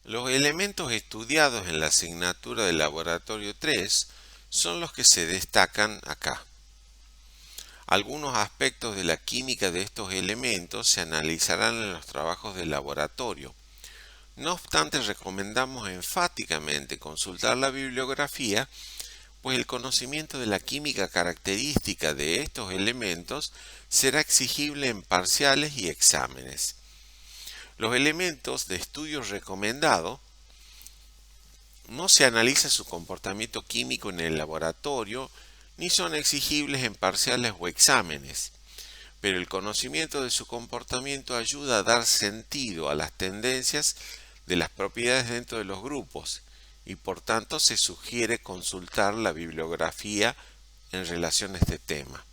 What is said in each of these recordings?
Los elementos estudiados en la asignatura de Laboratorio 3 son los que se destacan acá. Algunos aspectos de la química de estos elementos se analizarán en los trabajos de laboratorio. No obstante, recomendamos enfáticamente consultar la bibliografía, pues el conocimiento de la química característica de estos elementos será exigible en parciales y exámenes. Los elementos de estudio recomendado no se analiza su comportamiento químico en el laboratorio ni son exigibles en parciales o exámenes, pero el conocimiento de su comportamiento ayuda a dar sentido a las tendencias de las propiedades dentro de los grupos y por tanto se sugiere consultar la bibliografía en relación a este tema.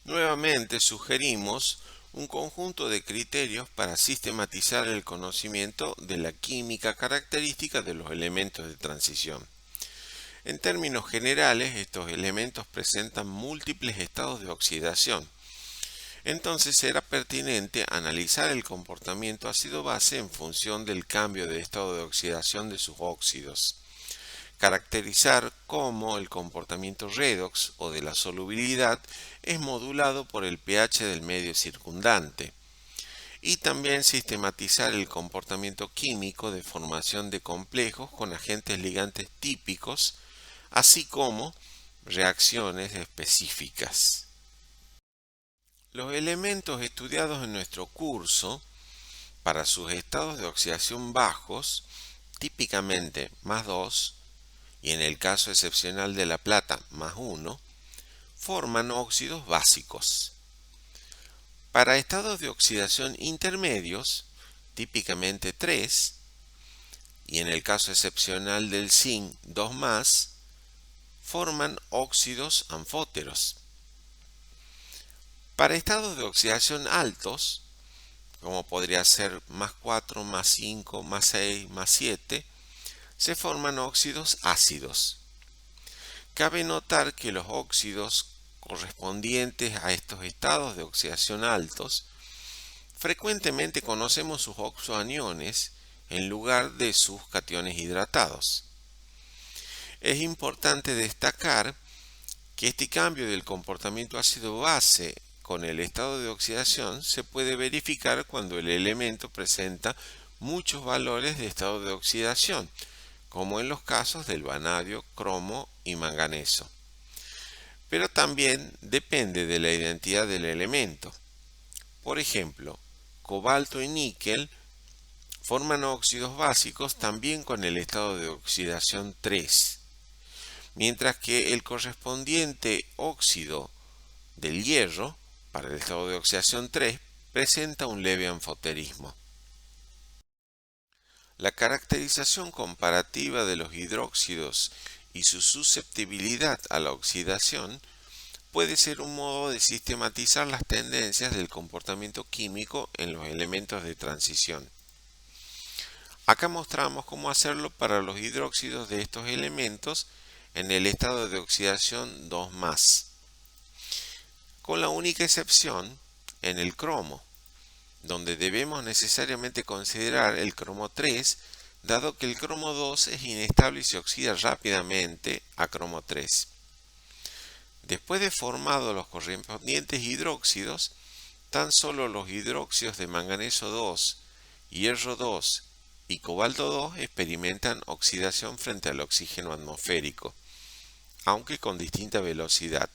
Nuevamente sugerimos un conjunto de criterios para sistematizar el conocimiento de la química característica de los elementos de transición. En términos generales, estos elementos presentan múltiples estados de oxidación. Entonces será pertinente analizar el comportamiento ácido-base en función del cambio de estado de oxidación de sus óxidos. Caracterizar cómo el comportamiento redox o de la solubilidad es modulado por el pH del medio circundante. Y también sistematizar el comportamiento químico de formación de complejos con agentes ligantes típicos, así como reacciones específicas. Los elementos estudiados en nuestro curso para sus estados de oxidación bajos, típicamente +2, y en el caso excepcional de la plata +1, forman óxidos básicos. Para estados de oxidación intermedios, típicamente 3, y en el caso excepcional del zinc 2+, forman óxidos anfóteros. Para estados de oxidación altos, como podría ser +4, +5, +6, +7, se forman óxidos ácidos. Cabe notar que los óxidos correspondientes a estos estados de oxidación altos, frecuentemente conocemos sus oxoaniones en lugar de sus cationes hidratados. Es importante destacar que este cambio del comportamiento ácido-base con el estado de oxidación se puede verificar cuando el elemento presenta muchos valores de estado de oxidación, como en los casos del vanadio, cromo y manganeso. Pero también depende de la identidad del elemento. Por ejemplo, cobalto y níquel forman óxidos básicos también con el estado de oxidación 3, mientras que el correspondiente óxido del hierro, para el estado de oxidación 3, presenta un leve anfoterismo. La caracterización comparativa de los hidróxidos y su susceptibilidad a la oxidación puede ser un modo de sistematizar las tendencias del comportamiento químico en los elementos de transición. Acá mostramos cómo hacerlo para los hidróxidos de estos elementos en el estado de oxidación 2+, con la única excepción en el cromo, donde debemos necesariamente considerar el cromo 3, dado que el cromo 2 es inestable y se oxida rápidamente a cromo 3. Después de formados los correspondientes hidróxidos, tan solo los hidróxidos de manganeso 2, hierro 2 y cobalto 2 experimentan oxidación frente al oxígeno atmosférico, aunque con distinta velocidad,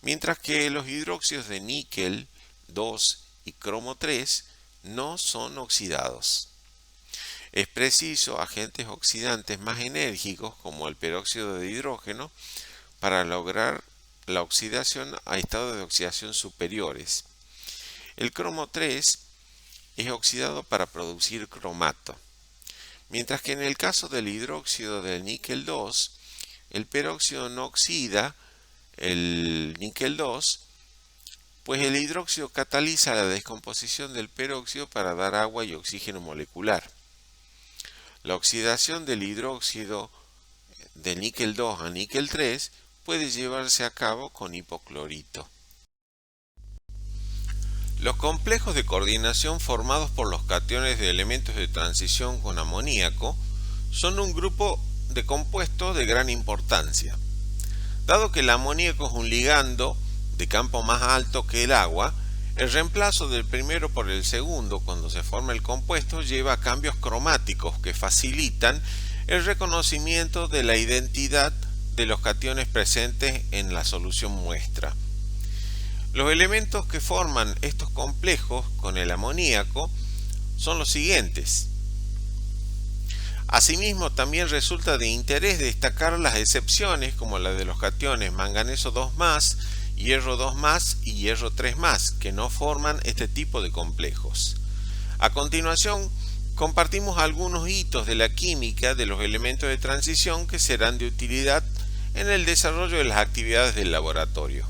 mientras que los hidróxidos de níquel 2 y cromo 3 no son oxidados. Es preciso agentes oxidantes más enérgicos como el peróxido de hidrógeno para lograr la oxidación a estados de oxidación superiores. El cromo 3 es oxidado para producir cromato, mientras que en el caso del hidróxido del níquel 2, el peróxido no oxida el níquel 2, pues el hidróxido cataliza la descomposición del peróxido para dar agua y oxígeno molecular. La oxidación del hidróxido de níquel 2 a níquel 3 puede llevarse a cabo con hipoclorito. Los complejos de coordinación formados por los cationes de elementos de transición con amoníaco son un grupo de compuestos de gran importancia. Dado que el amoníaco es un ligando de campo más alto que el agua, el reemplazo del primero por el segundo cuando se forma el compuesto lleva a cambios cromáticos que facilitan el reconocimiento de la identidad de los cationes presentes en la solución muestra. Los elementos que forman estos complejos con el amoníaco son los siguientes. Asimismo, también resulta de interés destacar las excepciones como la de los cationes manganeso 2+, hierro 2+, y hierro 3+, que no forman este tipo de complejos. A continuación, compartimos algunos hitos de la química de los elementos de transición que serán de utilidad en el desarrollo de las actividades del laboratorio.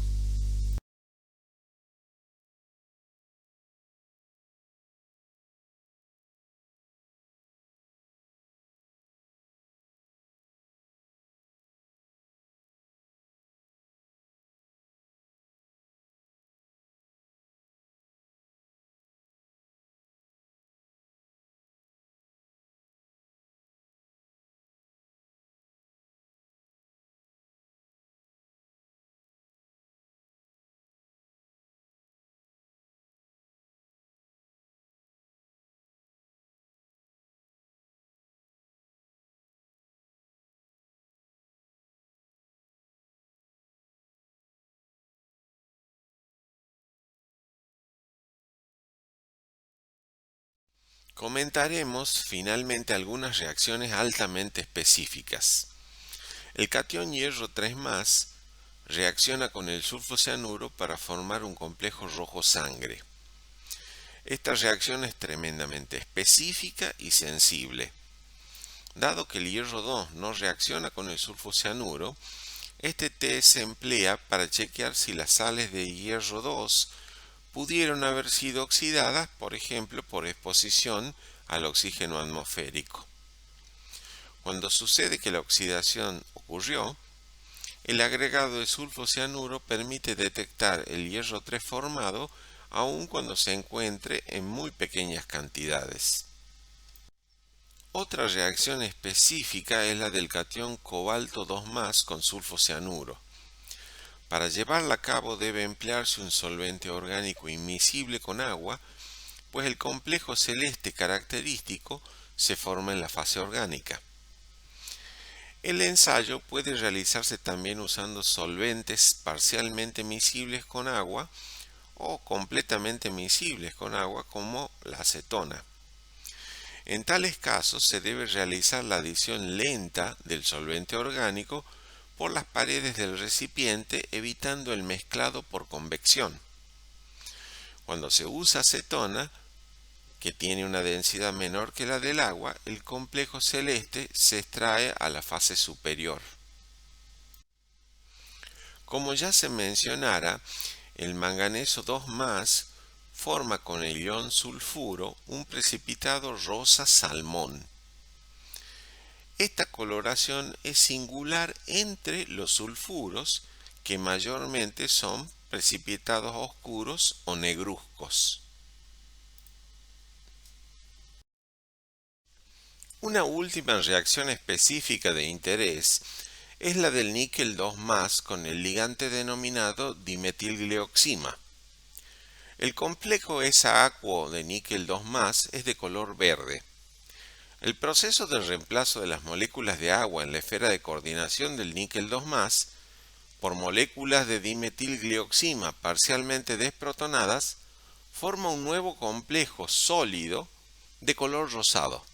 Comentaremos finalmente algunas reacciones altamente específicas. El catión hierro 3+ reacciona con el sulfocianuro para formar un complejo rojo sangre. Esta reacción es tremendamente específica y sensible. Dado que el hierro 2 no reacciona con el sulfocianuro, este test se emplea para chequear si las sales de hierro 2 pudieron haber sido oxidadas, por ejemplo, por exposición al oxígeno atmosférico. Cuando sucede que la oxidación ocurrió, el agregado de sulfocianuro permite detectar el hierro 3 formado aun cuando se encuentre en muy pequeñas cantidades. Otra reacción específica es la del catión cobalto 2+ con sulfocianuro. Para llevarla a cabo debe emplearse un solvente orgánico inmiscible con agua, pues el complejo celeste característico se forma en la fase orgánica. El ensayo puede realizarse también usando solventes parcialmente miscibles con agua o completamente miscibles con agua como la acetona. En tales casos se debe realizar la adición lenta del solvente orgánico por las paredes del recipiente, evitando el mezclado por convección. Cuando se usa acetona, que tiene una densidad menor que la del agua, el complejo celeste se extrae a la fase superior. Como ya se mencionara, el manganeso 2+ forma con el ion sulfuro un precipitado rosa salmón. Esta coloración es singular entre los sulfuros, que mayormente son precipitados oscuros o negruzcos. Una última reacción específica de interés es la del níquel 2+ con el ligante denominado dimetilglioxima. El complejo esa acuo de níquel 2+ es de color verde. El proceso de reemplazo de las moléculas de agua en la esfera de coordinación del níquel 2+ por moléculas de dimetilglioxima parcialmente desprotonadas forma un nuevo complejo sólido de color rosado.